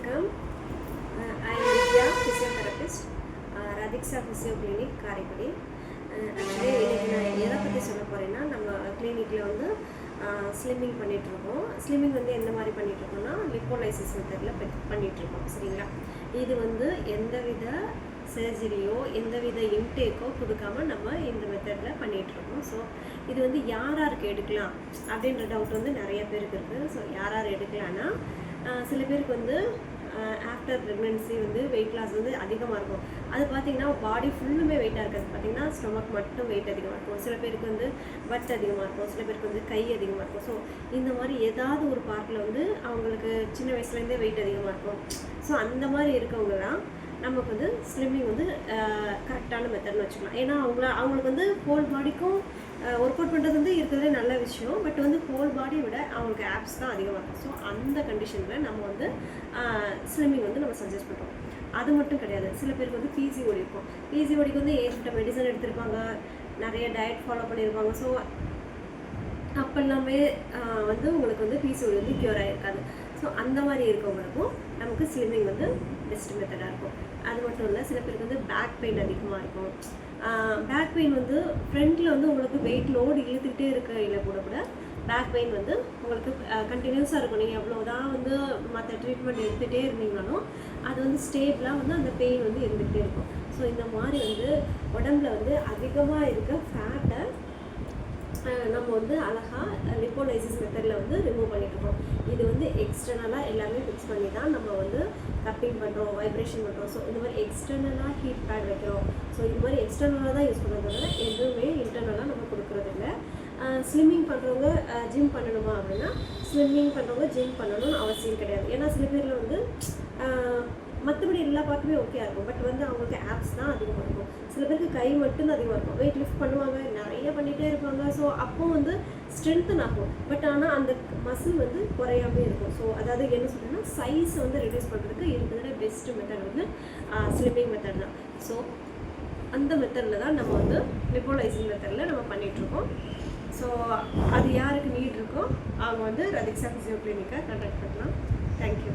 வணக்கம். I am Vidya, physiotherapist, Rathiksha physio clinic, Karaikudi. Actually இன்றைக்கி நான் எதை பற்றி சொல்ல போகிறேன்னா, நம்ம கிளினிக்கில் வந்து ஸ்லிம்மிங் பண்ணிகிட்ருக்கோம். ஸ்லிம்மிங் வந்து எந்த மாதிரி பண்ணிகிட்ருக்கோம்னா, லிப்போலைசிஸ் மெத்தடில் பண்ணிகிட்ருக்கோம். சரிங்களா? இது வந்து எந்தவித சர்ஜரியோ எந்தவித இன்டேக்கோ கொடுக்காம நம்ம இந்த மெத்தடில் பண்ணிகிட்ருக்கோம். ஸோ இது வந்து யாருக்கு எடுக்கலாம் அப்படின்ற டவுட் வந்து நிறைய பேருக்கு இருக்குது. ஸோ யார் எடுக்கலான்னா, சில பேருக்கு வந்து ஆஃப்டர் ப்ரெக்னென்சி வந்து வெயிட் லாஸ் வந்து அதிகமாக இருக்கும். அது பார்த்திங்கன்னா பாடி ஃபுல்லுமே வெயிட்டாக இருக்காது. பார்த்திங்கன்னா ஸ்டொமக் மட்டும் வெயிட் அதிகமாக இருக்கும். சில பேருக்கு வந்து பட் அதிகமாக இருக்கும், சில பேருக்கு வந்து கை அதிகமாக இருக்கும். ஸோ இந்த மாதிரி ஏதாவது ஒரு பார்ட்டில் வந்து அவங்களுக்கு சின்ன வயசுலேருந்தே வெயிட் அதிகமாக இருக்கும். ஸோ அந்த மாதிரி இருக்கவங்கலாம் நமக்கு வந்து ஸ்லிம்மிங் வந்து கரெக்டான மெத்தட்னு வச்சுக்கலாம். ஏன்னா அவங்களுக்கு வந்து ஹோல் பாடிக்கும் ஒர்க் அவுட் பண்ணுறது வந்து இருக்கிறதுலே நல்ல விஷயம். பட் வந்து ஹோல் பாடியை விட அவங்களுக்கு ஆப்ஸ் தான் அதிகமாக இருக்கும். ஸோ அந்த கண்டிஷனில் நம்ம வந்து ஸ்லிம்மிங் வந்து நம்ம சஜஸ்ட் பண்ணுறோம். அது மட்டும் கிடையாது, சில பேருக்கு வந்து பிசிஓடி இருக்கும். பிசிஓடிக்கு வந்து ஏற்பட்ட மெடிசன் எடுத்திருப்பாங்க, நிறைய டயட் ஃபாலோ பண்ணியிருப்பாங்க. ஸோ அப்போல்லாமே வந்து உங்களுக்கு வந்து பிசிஓடி வந்து க்யூர் ஆகிருக்காது. ஸோ அந்த மாதிரி இருக்கவங்களுக்கும் நமக்கு ஸ்லிம்மிங் வந்து பெஸ்ட் மெத்தடாக இருக்கும். அது மட்டும் இல்லை, சில பேருக்கு வந்து பேக் பெயின் அதிகமாக இருக்கும். பேக் பெயின் வந்து ஃப்ரண்ட்டில் வந்து உங்களுக்கு வெயிட் லோடு இழுத்துக்கிட்டே இருக்கையில் கூட பேக் பெயின் வந்து உங்களுக்கு கண்டினியூஸாக இருக்கும். நீங்கள் எவ்வளோதான் வந்து மற்ற ட்ரீட்மெண்ட் எடுத்துகிட்டே இருந்தீங்கனாலும் அது வந்து ஸ்டேபிளாக வந்து அந்த பெயின் வந்து இருந்துகிட்டே இருக்கும். ஸோ இந்த மாதிரி வந்து உடம்புல வந்து அதிகமாக இருக்க ஃபேட்டை நம்ம வந்து அழகாக லிப்போலைசிஸ் மெத்தடில் வந்து ரிமூவ் பண்ணிட்டுருக்கோம். இது வந்து எக்ஸ்டர்னலாக எல்லாமே ஃபிக்ஸ் பண்ணி தான் நம்ம வந்து கப்பிங் பண்ணுறோம், வைப்ரேஷன் பண்ணுறோம். ஸோ இந்த மாதிரி எக்ஸ்டர்னலாக ஹீட் பேட் வைக்கிறோம். ஸோ இது மாதிரி எக்ஸ்டர்னலாக தான் யூஸ் பண்ணுறதுனால எதுவுமே இன்டர்னலாக நம்ம கொடுக்குறதில்ல. ஸ்லிம்மிங் பண்ணுறவங்க ஜிம் பண்ணணுமா அப்படின்னா, ஸ்லிம்மிங் பண்ணுறவங்க ஜிம் பண்ணணும்னு அவசியம் கிடையாது. ஏன்னா சில பேரில் வந்து மற்றபடி எல்லா பார்ட்டுமே ஓகேயா இருக்கும். பட் வந்து அவங்களுக்கு ஆப்ஸ் தான் அதிகமாக இருக்கும். சில பேருக்கு கை மட்டும்தான் அதிகமாக இருக்கும். வெயிட் லிஃப்ட் பண்ணுவாங்க, நிறைய பண்ணிகிட்டே இருப்பாங்க. ஸோ அப்போ வந்து ஸ்ட்ரென்த்தன் ஆகும். பட் ஆனால் அந்த மசில் வந்து குறையாமே இருக்கும். ஸோ அதாவது என்ன சொல்கிறேன்னா, சைஸை வந்து ரெடியூஸ் பண்ணுறதுக்கு இருக்கிறதுல பெஸ்ட்டு மெத்தட் வந்து ஸ்லிம்மிங் மெத்தட் தான். ஸோ அந்த மெத்தடில் தான் நம்ம வந்து லிப்போலைசிங் மெத்தடில் நம்ம பண்ணிகிட்ருக்கோம். ஸோ அது யாருக்கு நீட் இருக்கோ அவங்க வந்து ரதிக்ஷா ஃபிசியோ கிளினிக்கை கான்டாக்ட் பண்ணலாம். தேங்க்யூ.